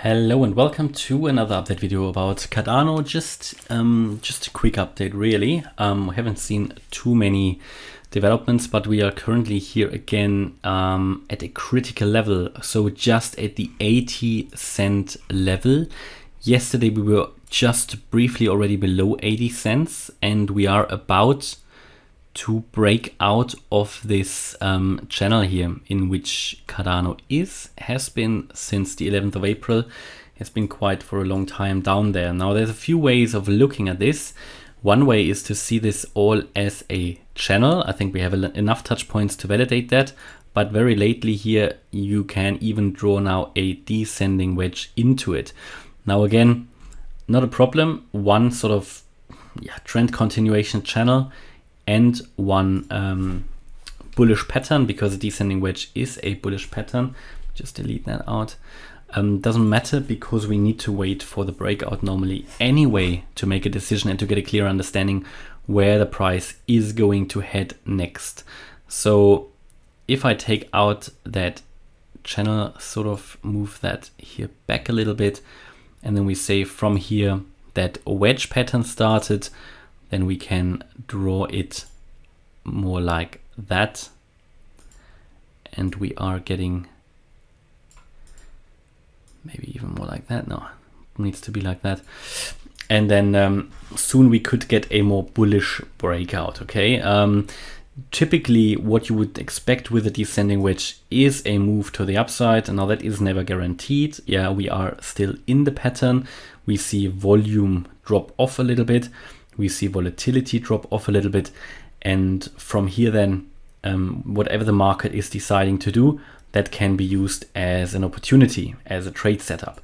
Hello and welcome to another update video about Cardano. Just a quick update really. We haven't seen too many developments, but we are currently here again at a critical level. So just at the 80-cent level. Yesterday we were just briefly already below 80 cents and we are about to break out of this channel here in which Cardano has been since the 11th of April, has been quite for a long time down there. Now there's a few ways of looking at this. One way is to see this all as a channel. I think we have enough touch points to validate that, but very lately here you can even draw now a descending wedge into it. Now again, not a problem. One sort of trend continuation channel and one bullish pattern, because a descending wedge is a bullish pattern. Just delete that out. Doesn't matter because we need to wait for the breakout normally anyway to make a decision and to get a clear understanding where the price is going to head next. So if I take out that channel, sort of move that here back a little bit, and then we say from here that a wedge pattern started, then we can draw it more like that. And we are getting maybe even more like that. No, it needs to be like that. And then soon we could get a more bullish breakout, okay? Typically what you would expect with a descending wedge is a move to the upside. And now that is never guaranteed. Yeah, we are still in the pattern. We see volume drop off a little bit. We see volatility drop off a little bit. And from here then, whatever the market is deciding to do, that can be used as an opportunity, as a trade setup.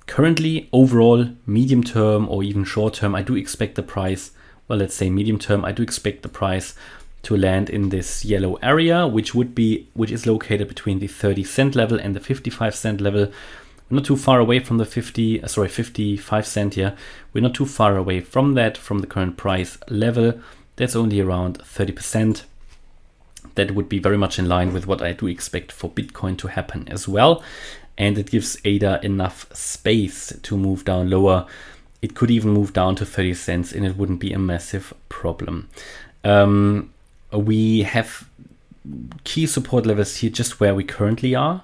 Currently, overall, medium term or even short term, I do expect the price, well, let's say medium term, I do expect the price to land in this yellow area, which is located between the 30-cent level and the 55-cent level. We're not too far away from the 55 cent here. We're not too far away from that, from the current price level. That's only around 30%. That would be very much in line with what I do expect for Bitcoin to happen as well. And it gives ADA enough space to move down lower. It could even move down to 30 cents and it wouldn't be a massive problem. We have key support levels here just where we currently are.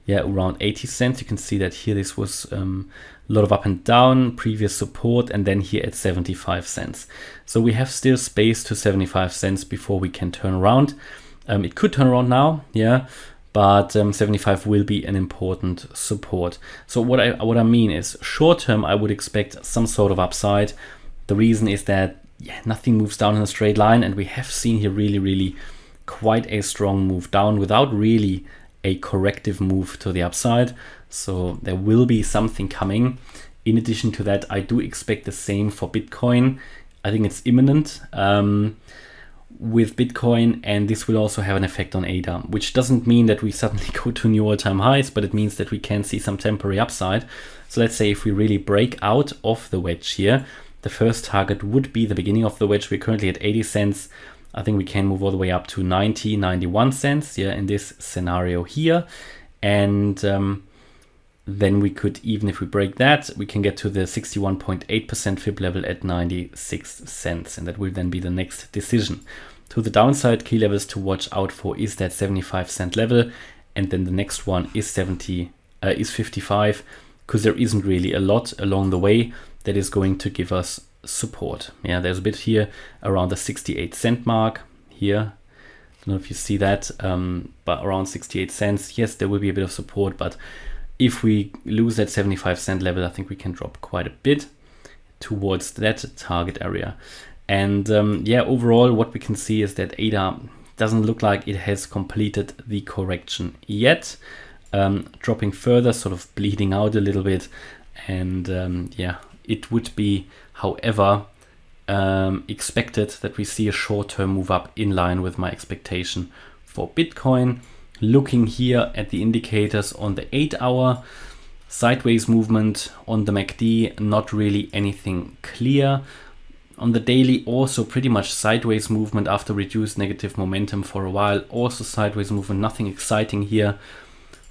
Yeah, around 80 cents. You can see that here this was a lot of up and down, previous support, and then here at 75 cents. So we have still space to 75 cents before we can turn around. It could turn around now, yeah, but 75 will be an important support. So what I mean is, short term, I would expect some sort of upside. The reason is that nothing moves down in a straight line, and we have seen here really quite a strong move down without really a corrective move to the upside. So there will be something coming. In addition to that, I do expect the same for Bitcoin. I think it's imminent with Bitcoin, and this will also have an effect on ADA, which doesn't mean that we suddenly go to new all-time highs, but it means that we can see some temporary upside. So let's say if we really break out of the wedge here, the first target would be the beginning of the wedge. We're currently at 80 cents. I think we can move all the way up to 90, 91 cents, yeah, in this scenario here. And then we could, even if we break that, we can get to the 61.8% fib level at 96 cents. And that will then be the next decision. To the downside, key levels to watch out for is that 75-cent level. And then the next one is 55, because there isn't really a lot along the way that is going to give us support. Yeah, there's a bit here around the 68-cent mark here. I don't know if you see that, but around 68 cents. Yes, there will be a bit of support, but if we lose that 75-cent level, I think we can drop quite a bit towards that target area. And overall, what we can see is that ADA doesn't look like it has completed the correction yet. Dropping further, sort of bleeding out a little bit. And it would be, however, expected that we see a short-term move up in line with my expectation for Bitcoin. Looking here at the indicators on the 8-hour, sideways movement on the MACD, not really anything clear. On the daily, also pretty much sideways movement after reduced negative momentum for a while. Also sideways movement, nothing exciting here.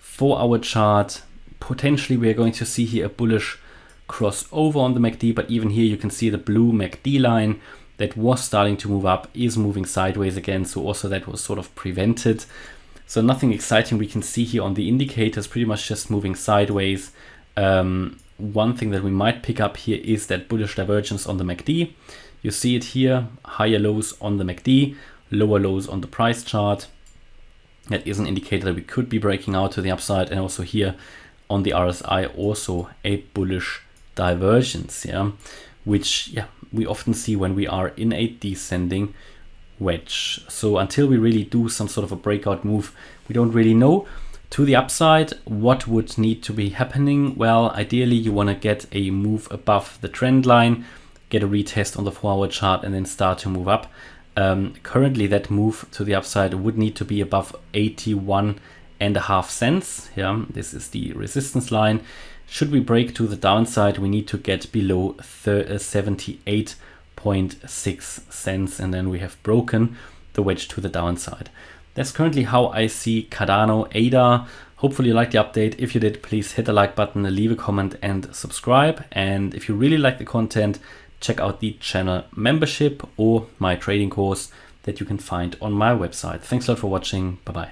4-hour chart, potentially we are going to see here a bullish crossover on the MACD, but even here you can see the blue MACD line that was starting to move up is moving sideways again. So also that was sort of prevented. So nothing exciting we can see here on the indicators, pretty much just moving sideways. One thing that we might pick up here is that bullish divergence on the MACD. You see it here, higher lows on the MACD, lower lows on the price chart. That is an indicator that we could be breaking out to the upside, and also here on the RSI also a bullish divergence, which we often see when we are in a descending wedge. So until we really do some sort of a breakout move, we don't really know. To the upside, what would need to be happening? Well, ideally you want to get a move above the trend line, get a retest on the 4-hour chart, and then start to move up. Currently that move to the upside would need to be above 81.5 cents. This is the resistance line. Should we break to the downside, we need to get below 78.6 cents, and then we have broken the wedge to the downside. That's currently how I see Cardano ADA. Hopefully you liked the update. If you did, please hit the like button, leave a comment and subscribe. And if you really like the content, check out the channel membership or my trading course that you can find on my website. Thanks a lot for watching. Bye-bye.